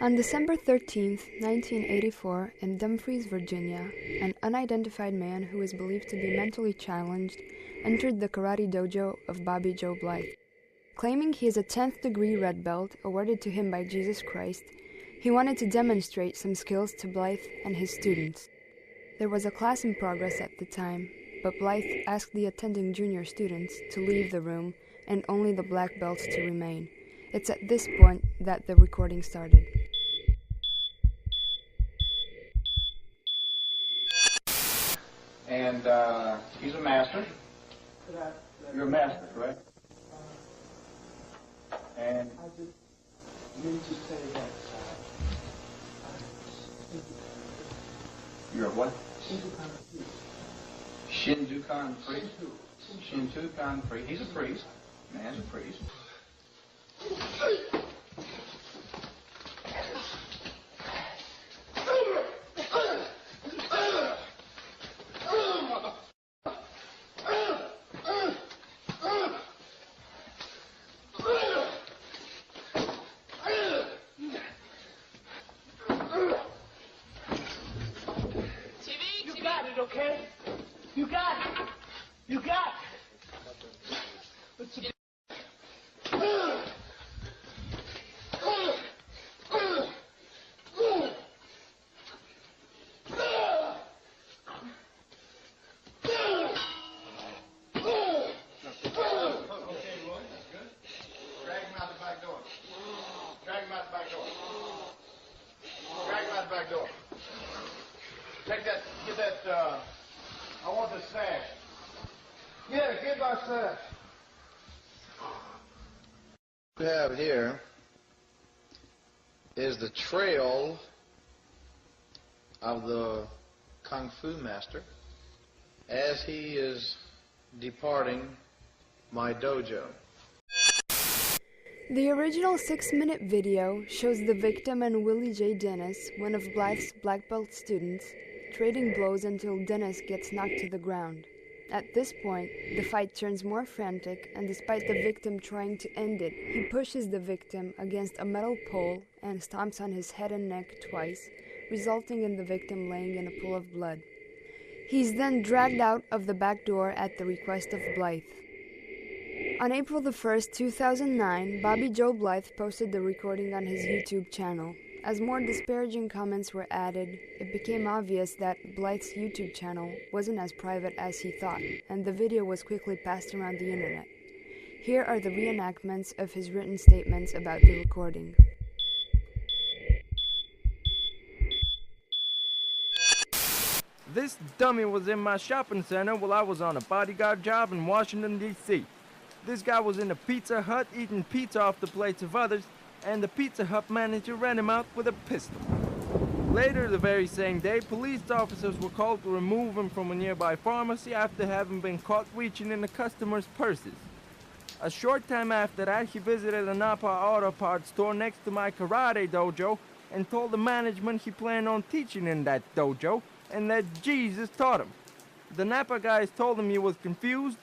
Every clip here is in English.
On December 13, 1984, in Dumfries, Virginia, an unidentified man who is believed to be mentally challenged entered the karate dojo of Bobby Joe Blythe. Claiming he is a 10th degree red belt awarded to him by Jesus Christ, he wanted to demonstrate some skills to Blythe and his students. There was a class in progress at the time, but Blythe asked the attending junior students to leave the room and only the black belts to remain. It's at this point that the recording started. And he's a master. You're a master, correct? And I just need to say that you're a what? Shinjukan Shinjukan priest. Shinjukan priest. He's a priest. Man's a priest. Okay? You got it. You got it. It's a... Take that, get that, I want the sash. Yeah, get my sash. What we have here is the trail of the Kung Fu master as he is departing my dojo. The original 6-minute video shows the victim and Willie J. Dennis, one of Blythe's black belt students, trading blows until Dennis gets knocked to the ground. At this point, the fight turns more frantic, and despite the victim trying to end it, he pushes the victim against a metal pole and stomps on his head and neck twice, resulting in the victim laying in a pool of blood. He's then dragged out of the back door at the request of Blythe. On April 1st, 2009, Bobby Joe Blythe posted the recording on his YouTube channel. As more disparaging comments were added, it became obvious that Blythe's YouTube channel wasn't as private as he thought, and the video was quickly passed around the internet. Here are the reenactments of his written statements about the recording. This dummy was in my shopping center while I was on a bodyguard job in Washington, D.C. This guy was in a Pizza Hut eating pizza off the plates of others, and the Pizza Hut manager ran him out with a pistol. Later the very same day, police officers were called to remove him from a nearby pharmacy after having been caught reaching in the customers' purses. A short time after that, he visited a Napa auto parts store next to my karate dojo and told the management he planned on teaching in that dojo and that Jesus taught him. The Napa guys told him he was confused,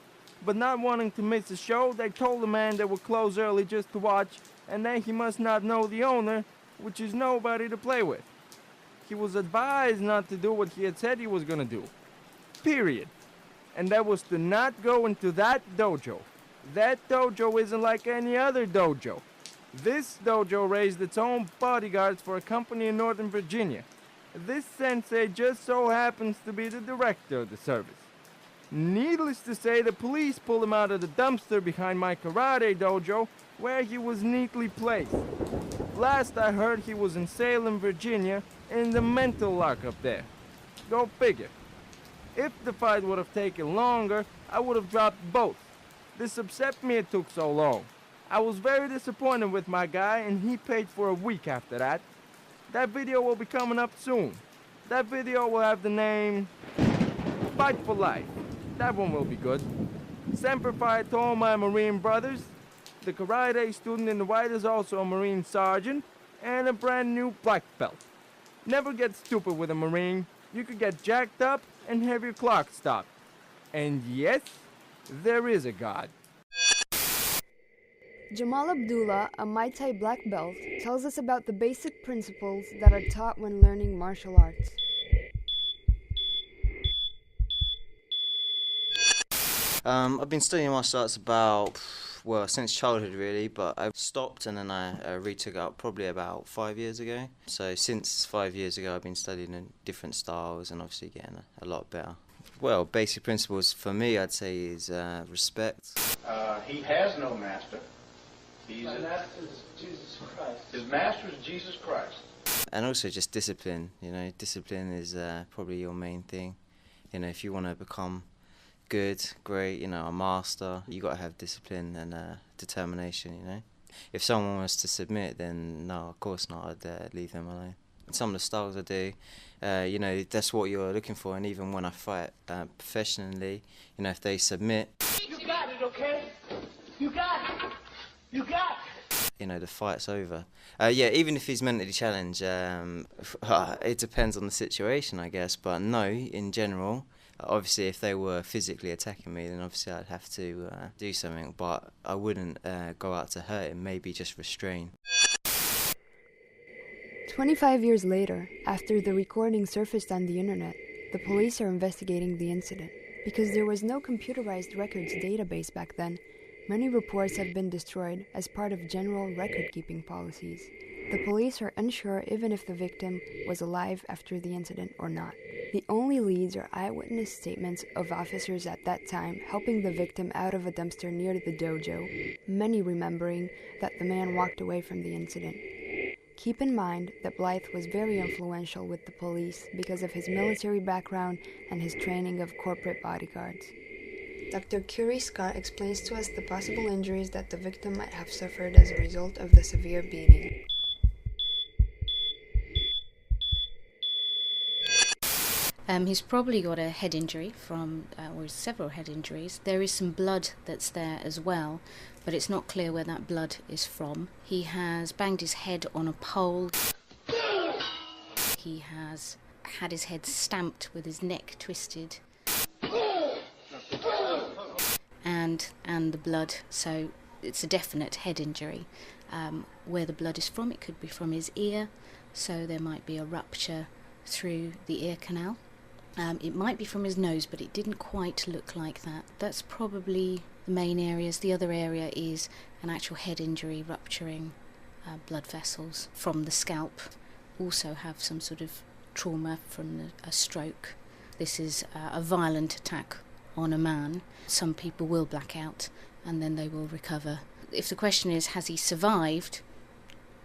but not wanting to miss a show, they told the man they would close early just to watch, and that he must not know the owner, which is nobody to play with. He was advised not to do what he had said he was going to do. Period. And that was to not go into that dojo. That dojo isn't like any other dojo. This dojo raised its own bodyguards for a company in Northern Virginia. This sensei just so happens to be the director of the service. Needless to say, the police pulled him out of the dumpster behind my karate dojo, where he was neatly placed. Last I heard, he was in Salem, Virginia, in the mental lockup there. Go figure. If the fight would have taken longer, I would have dropped both. This upset me it took so long. I was very disappointed with my guy, and he paid for a week after that. That video will be coming up soon. That video will have the name Fight for Life. That one will be good. Semper Fi to all my Marine brothers. The karate student in the white is also a Marine sergeant and a brand new black belt. Never get stupid with a Marine. You could get jacked up and have your clock stopped. And yes, there is a God. Jamal Abdullah, a Muay Thai black belt, tells us about the basic principles that are taught when learning martial arts. I've been studying martial arts since childhood really, but I stopped and then I retook it up probably about 5 years ago. So since 5 years ago I've been studying in different styles and obviously getting a lot better. Well, basic principles for me I'd say is respect. He has no master. My master is Jesus Christ. His master is Jesus Christ. And also just discipline, discipline is probably your main thing. If you want to become good, great, a master, you got to have discipline and determination, If someone was to submit, then no, of course not, I'd leave them alone. Some of the styles I do, that's what you're looking for, and even when I fight professionally, if they submit, You got it, okay? You got it. You got it. the fight's over. Even if he's mentally challenged, it depends on the situation, I guess, but no, in general, obviously if they were physically attacking me, then obviously I'd have to do something, but I wouldn't go out to hurt him, maybe just restrain. 25 years later, after the recording surfaced on the internet, the police are investigating the incident. Because there was no computerized records database back then, many reports have been destroyed as part of general record-keeping policies. The police are unsure even if the victim was alive after the incident or not. The only leads are eyewitness statements of officers at that time helping the victim out of a dumpster near the dojo, many remembering that the man walked away from the incident. Keep in mind that Blythe was very influential with the police because of his military background and his training of corporate bodyguards. Dr. Curie Scott explains to us the possible injuries that the victim might have suffered as a result of the severe beating. He's probably got a head injury or several head injuries. There is some blood that's there as well, but it's not clear where that blood is from. He has banged his head on a pole. He has had his head stamped with his neck twisted. And the blood, so it's a definite head injury. Where the blood is from, it could be from his ear, so there might be a rupture through the ear canal. It might be from his nose, but it didn't quite look like that. That's probably the main areas. The other area is an actual head injury, rupturing blood vessels from the scalp. Also have some sort of trauma from a stroke. This is a violent attack on a man. Some people will black out and then they will recover. If the question is, has he survived?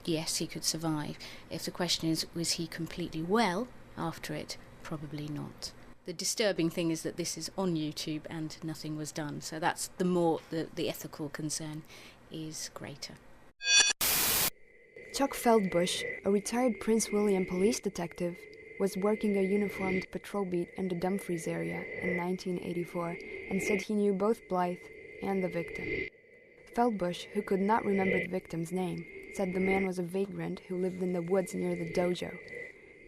Yes, he could survive. If the question is, was he completely well after it? Probably not. The disturbing thing is that this is on YouTube and nothing was done. So that's the ethical concern is greater. Chuck Feldbush, a retired Prince William police detective, was working a uniformed patrol beat in the Dumfries area in 1984 and said he knew both Blythe and the victim. Feldbush, who could not remember the victim's name, said the man was a vagrant who lived in the woods near the dojo.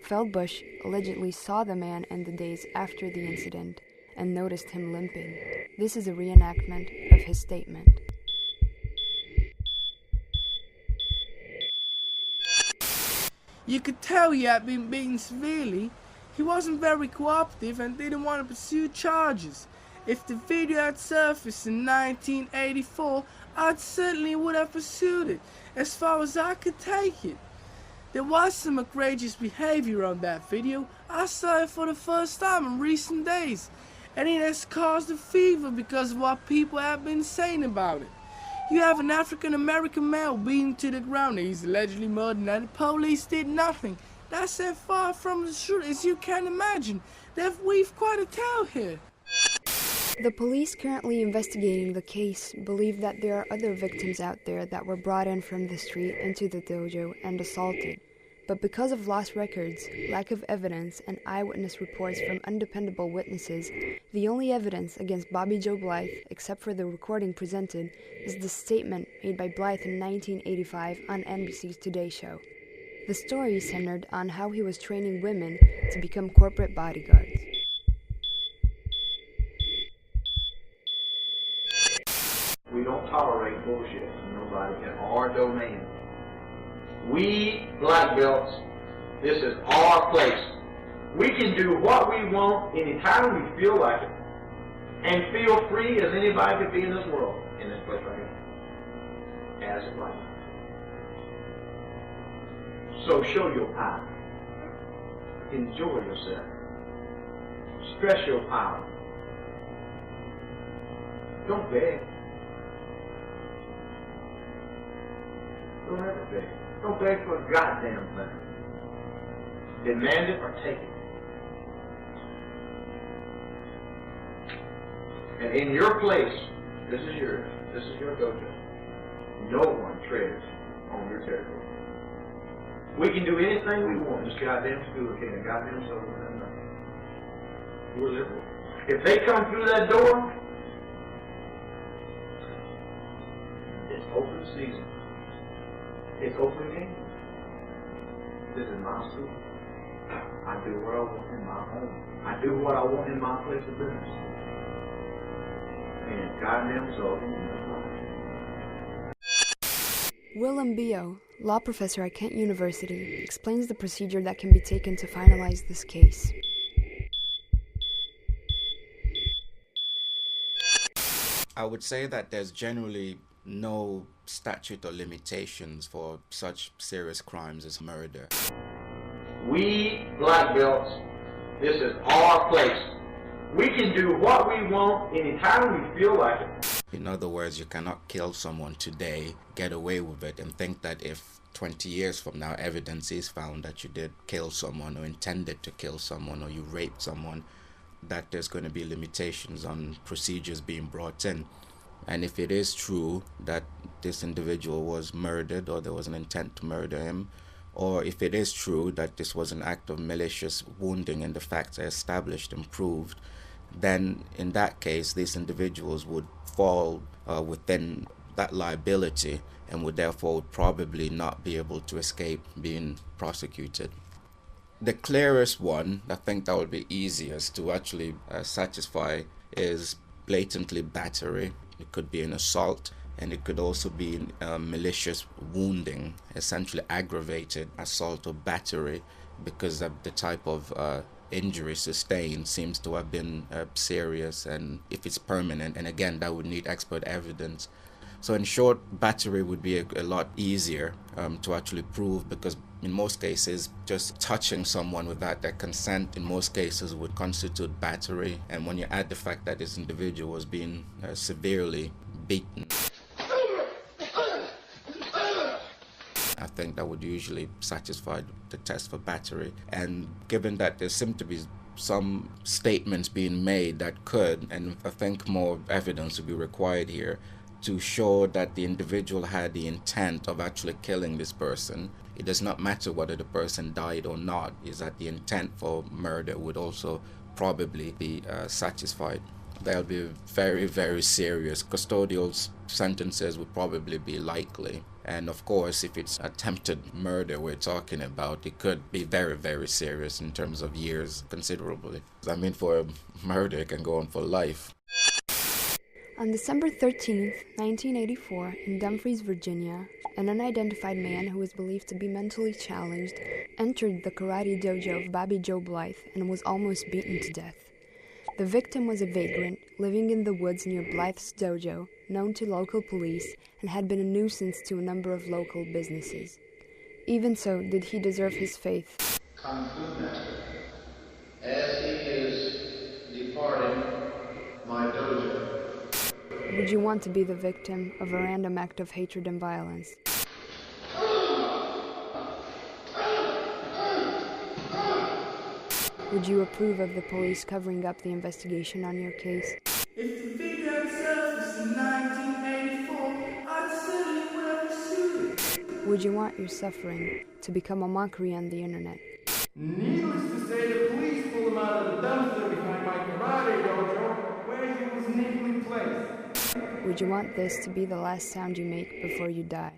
Feldbush allegedly saw the man in the days after the incident and noticed him limping. This is a reenactment of his statement. You could tell he had been beaten severely. He wasn't very cooperative and didn't want to pursue charges. If the video had surfaced in 1984, I certainly would have pursued it, as far as I could take it. There was some outrageous behavior on that video. I saw it for the first time in recent days, and it has caused a fever because of what people have been saying about it. You have an African-American male beaten to the ground. He's allegedly murdered and the police did nothing. That's as far from the truth as you can imagine. They've weaved quite a tale here. The police currently investigating the case believe that there are other victims out there that were brought in from the street into the dojo and assaulted. But because of lost records, lack of evidence, and eyewitness reports from undependable witnesses, the only evidence against Bobby Joe Blythe, except for the recording presented, is the statement made by Blythe in 1985 on NBC's Today Show. The story centered on how he was training women to become corporate bodyguards. We don't tolerate bullshit from nobody in our domain. We black belts, this is our place. We can do what we want anytime we feel like it, and feel free as anybody could be in this world, in this place right here, as a black belt. So show your power. Enjoy yourself. Stress your power. Don't beg. Don't ever beg. Don't beg for a goddamn thing. Demand it or take it. And in your place, this is yours. This is your dojo. No one treads on your territory. We can do anything we want. This goddamn school can't goddamn so nothing. We're liberal. If they come through that door, it's open season. It's open game. This is my school. I do what I want in my home. I do what I want in my place of business. And goddamn so. Willem Bio, law professor at Kent University, explains the procedure that can be taken to finalize this case. I would say that there's generally no statute or limitations for such serious crimes as murder. We black belts, this is our place. We can do what we want anytime we feel like it. In other words, you cannot kill someone today, get away with it, and think that if 20 years from now evidence is found that you did kill someone or intended to kill someone or you raped someone, that there's going to be limitations on procedures being brought in. And if it is true that this individual was murdered or there was an intent to murder him, or if it is true that this was an act of malicious wounding and the facts are established and proved, then in that case these individuals would fall within that liability and would therefore probably not be able to escape being prosecuted. The clearest one, I think that would be easiest to actually satisfy, is blatantly battery. It could be an assault, and it could also be malicious wounding, essentially aggravated assault or battery, because of the type of injury sustained seems to have been serious, and if it's permanent, and again that would need expert evidence. So in short, battery would be a lot easier to actually prove, because in most cases just touching someone without their consent in most cases would constitute battery, and when you add the fact that this individual was being severely beaten, I think that would usually satisfy the test for battery. And given that there seem to be some statements being made that could, and I think more evidence would be required here to show that the individual had the intent of actually killing this person. It does not matter whether the person died or not, is that the intent for murder would also probably be satisfied. There'll be very, very serious custodial sentences would probably be likely. And of course, if it's attempted murder we're talking about, it could be very, very serious in terms of years, considerably. I mean, for a murder, it can go on for life. On December 13, 1984, in Dumfries, Virginia, an unidentified man who was believed to be mentally challenged entered the karate dojo of Bobby Joe Blythe and was almost beaten to death. The victim was a vagrant living in the woods near Blythe's dojo, known to local police, and had been a nuisance to a number of local businesses. Even so, did he deserve his fate? KungFu Master, as he is departing my dojo, Would you want to be the victim of a random act of hatred and violence? Would you approve of the police covering up the investigation on your case? If the video surfaced in 1984, I'd certainly would have pursued it. Would you want your suffering to become a mockery on the internet? Needless to say, the police pulled him out of the dumpster behind my karate dojo, where he was neatly placed. Would you want this to be the last sound you make before you die?